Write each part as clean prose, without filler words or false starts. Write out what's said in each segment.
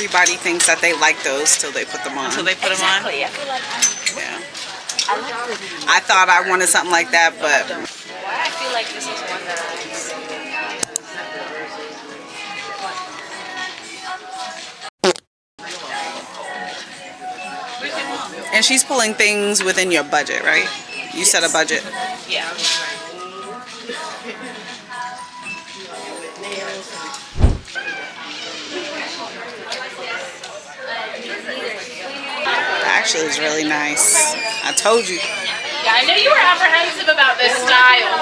everybody thinks that they like those till they put them on. Until they put them on? I feel like Yeah. I thought I wanted something like that, but I feel like this is one that and she's pulling things within your budget, right? You set a budget. yeah. Actually, it's really nice. I told you. Yeah, I know you were apprehensive about this style,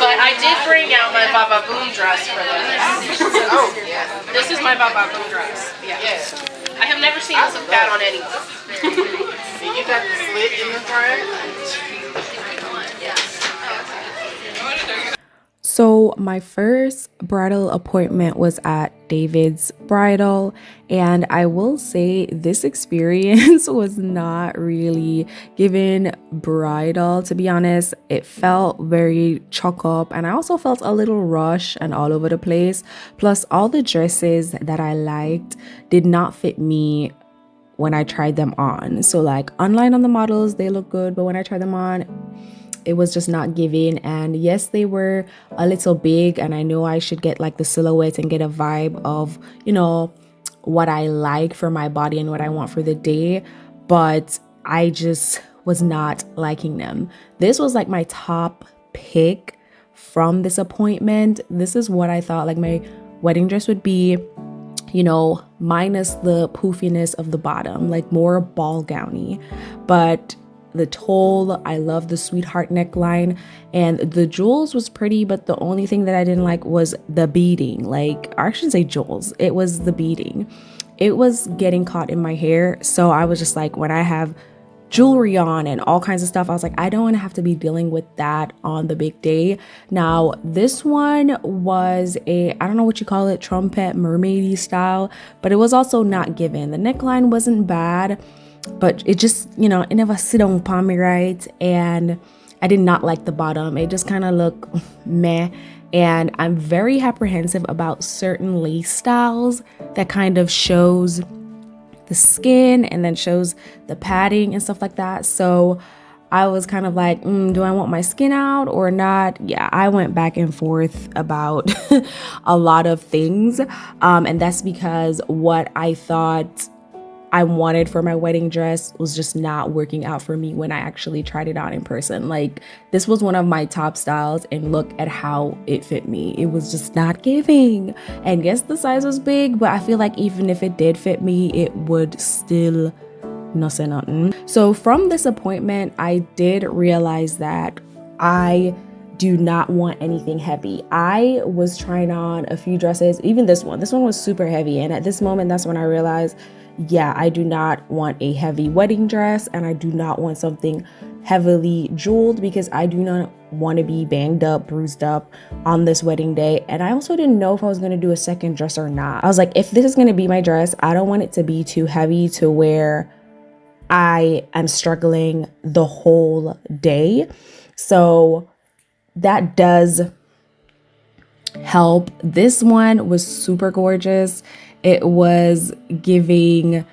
but I did bring out my Baba Boom dress for this. Oh, yeah. This is my Baba Boom dress. Yeah. Yeah. I have never seen this look bad on anyone. And you got the slit in the front. So my first bridal appointment was at David's Bridal, and I will say this experience was not really given bridal, to be honest. It felt very chock up, and I also felt a little rushed and all over the place. Plus, all the dresses that I liked did not fit me when I tried them on. So like online on the models, they look good, but when I tried them on, it was just not giving. And yes, they were a little big, and I know I should get like the silhouette and get a vibe of, you know, what I like for my body and what I want for the day, but I just was not liking them. This was like my top pick from this appointment. This is what I thought like my wedding dress would be, you know, minus the poofiness of the bottom, like more ball gowny. But the toll, I love the sweetheart neckline, and the jewels was pretty, but the only thing that I didn't like was the beading. Like, I shouldn't say jewels, it was the beading. It was getting caught in my hair, so I was just like, when I have jewelry on and all kinds of stuff, I was like, I don't want to have to be dealing with that on the big day. Now this one was a, I don't know what you call it, trumpet mermaidy style, but it was also not given. The neckline wasn't bad, but it just, you know, it never sit on me right, and I did not like the bottom. It just kind of looked meh, and I'm very apprehensive about certain lace styles that kind of shows the skin and then shows the padding and stuff like that. So I was kind of like, do I want my skin out or not? Yeah, I went back and forth about a lot of things, and that's because what I thought I wanted for my wedding dress was just not working out for me when I actually tried it on in person. Like, this was one of my top styles, and look at how it fit me. It was just not giving. And yes, the size was big, but I feel like even if it did fit me, it would still not say nothing. So from this appointment, I did realize that I do not want anything heavy. I was trying on a few dresses, even this one. This one was super heavy, and at this moment, that's when I realized, yeah, I do not want a heavy wedding dress, and I do not want something heavily jeweled, because I do not want to be banged up, bruised up on this wedding day. And I also didn't know if I was going to do a second dress or not. I was like, if this is going to be my dress, I don't want it to be too heavy to where I am struggling the whole day. So that does help. This one was super gorgeous. It was giving,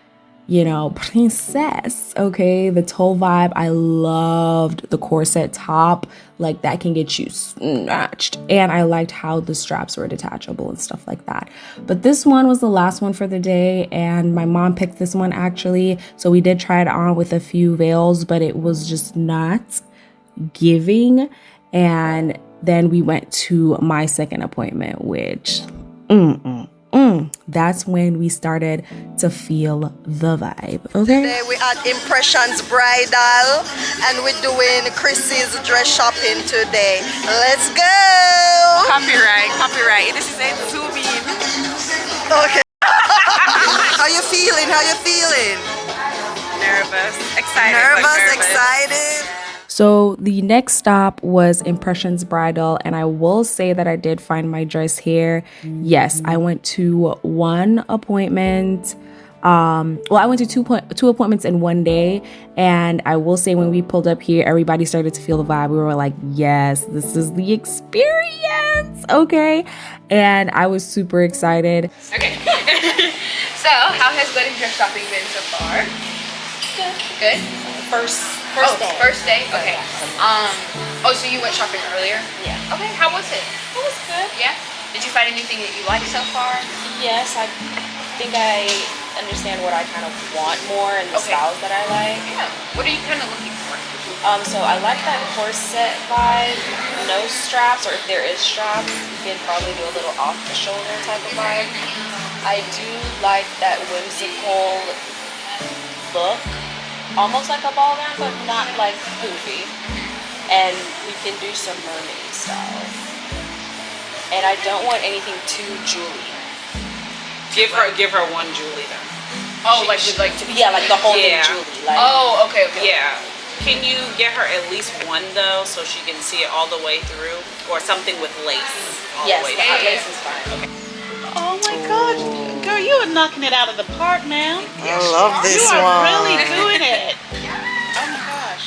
you know, princess, okay? The toll vibe. I loved the corset top. Like, that can get you snatched. And I liked how the straps were detachable and stuff like that. But this one was the last one for the day, and my mom picked this one actually. So we did try it on with a few veils, but it was just not giving. And then we went to my second appointment, which that's when we started to feel the vibe. Okay, today we at Impressions Bridal, and we're doing Chrissy's dress shopping today. Let's go. Copyright. This is a zoom in. Okay. How you feeling? Nervous, excited. Nervous, excited. so the next stop was Impressions Bridal, and I will say that I did find my dress here. Yes, I went to one appointment. I went to two appointments in one day, and I will say when we pulled up here, everybody started to feel the vibe. We were like, yes, this is the experience, okay? And I was super excited. Okay. So, how has wedding dress shopping been so far? Good. Good? First Oh, day. first day? Okay. Oh, so you went shopping earlier? Yeah. Okay, how was it? It was good. Yeah? Did you find anything that you liked so far? Yes, I think I understand what I kind of want more and the Okay. styles that I like. Yeah. What are you kind of looking for? So I like that corset vibe, no straps, or if there is straps, you can probably do a little off the shoulder type of vibe. I do like that whimsical look, almost like a ball gown, but not like poofy. And we can do some mermaid style. And I don't want anything too jewelry. Give her one Julie then. Oh, like with like to be. Yeah, like the whole thing Yeah. jewelry. Like, Oh, okay, okay. Yeah. Can you get her at least one though, so she can see it all the way through, or something with lace all yes, the way the through? hot lace is fine. Oh my God, girl, you are knocking it out of the park, ma'am. I love You this are one. really doing it. Oh my gosh.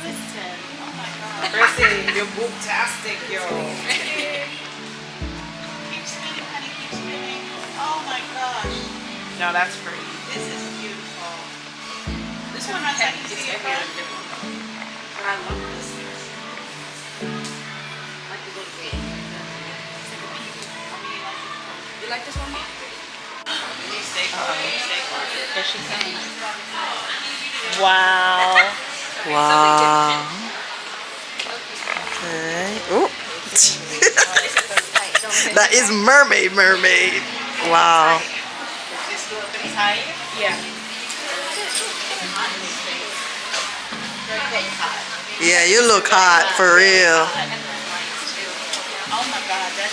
Listen. Oh my God. Chrissy, you're boobtastic, yo. Keep spinning, honey. Keep spinning. Oh my gosh. No, that's pretty. This is beautiful. This one has like you see it from. But I love this. Like the little bit. It's like a peep. I mean, like You like this one? stay quiet. Stay quiet. Here she comes. Wow. Wow. Okay. Ooh. That is mermaid. Wow. Just a little bit higher. Yeah. Yeah, you look hot for real. Oh my God, it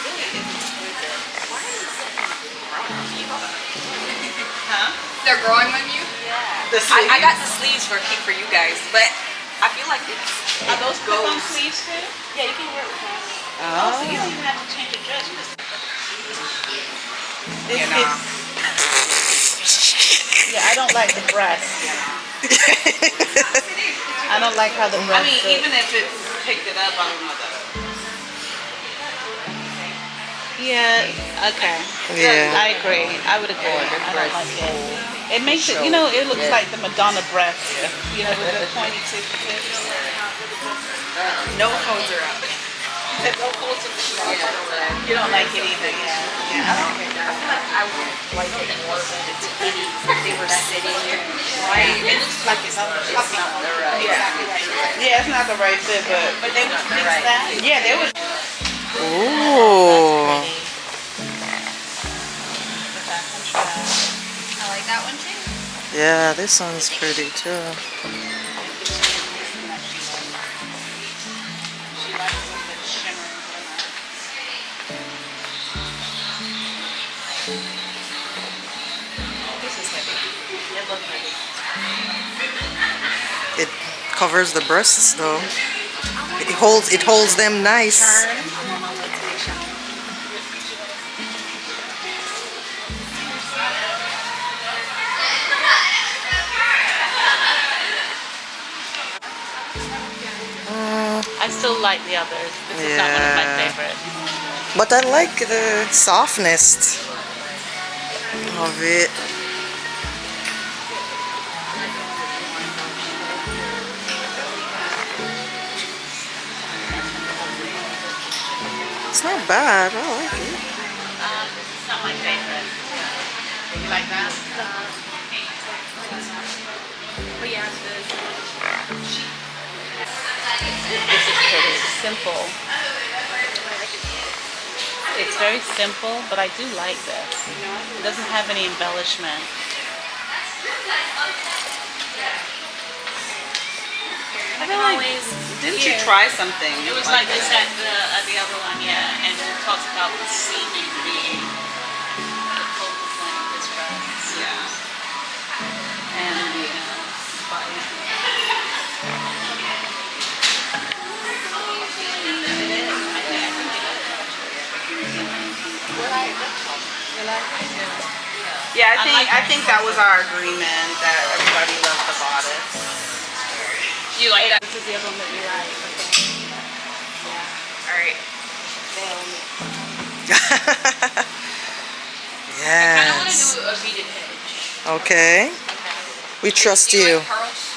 really is exquisite. Why is it Huh? They're growing on you? The I got the sleeves for you guys, but I feel like it's Are those clip-on sleeves too? Yeah, you can wear it with that. Oh, so you don't even have to change your dress. You just... Yeah, I don't like the breast. I don't like how the breast. I mean, even if it's picked it up, I don't know that. Yeah. Okay. Yeah. I agree. I would agree. I don't like it. It makes it. You know, it looks like the Madonna breast. You know, with the pointy tips. no phones are up. No folds in the shirt. You don't like it either. Yeah. I feel like I would like it more if they were sitting right. It looks like it's not the right. Exactly right. Yeah, it's not the right fit, but they would fix that. Yeah, they would. Ooh. I like that one too. Yeah, this one's pretty too. She likes a little bit of shimmer and glimmer. This is heavy. It looks heavy. It covers the breasts though. It holds them nice. I still like the others. This is not one of my favorites. But I like the softness of it. It's not bad. I like it. It's not my favorite. You like that? This is pretty simple. It's very simple, but I do like this. It doesn't have any embellishment. I feel like, didn't you try something? It was like this at the other one, yeah, and it talks about the seeming being the focal point of this dress. Yeah. And Yeah, I think that was our agreement that everybody loves the bodice. You like that? this is the other one that you like. Okay. All right. I kind of want to Yes. do a beaded edge. Okay. We trust Do you you. like pearls?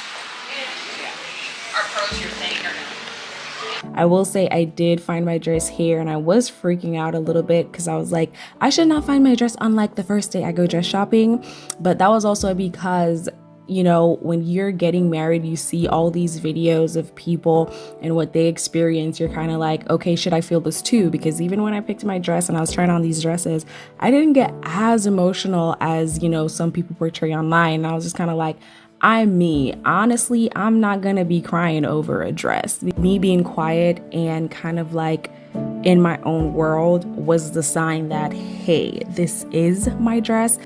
Yeah. Are pearls your thing or no? I will say I did find my dress here, and I was freaking out a little bit because I was like, I should not find my dress on like the first day I go dress shopping. But that was also because, you know, when you're getting married, you see all these videos of people and what they experience. You're kind of like, okay, should I feel this too? Because even when I picked my dress and I was trying on these dresses, I didn't get as emotional as, you know, some people portray online. And I was just kind of like, I'm me. Honestly, I'm not gonna be crying over a dress. Me being quiet and kind of like in my own world was the sign that, hey, this is my dress.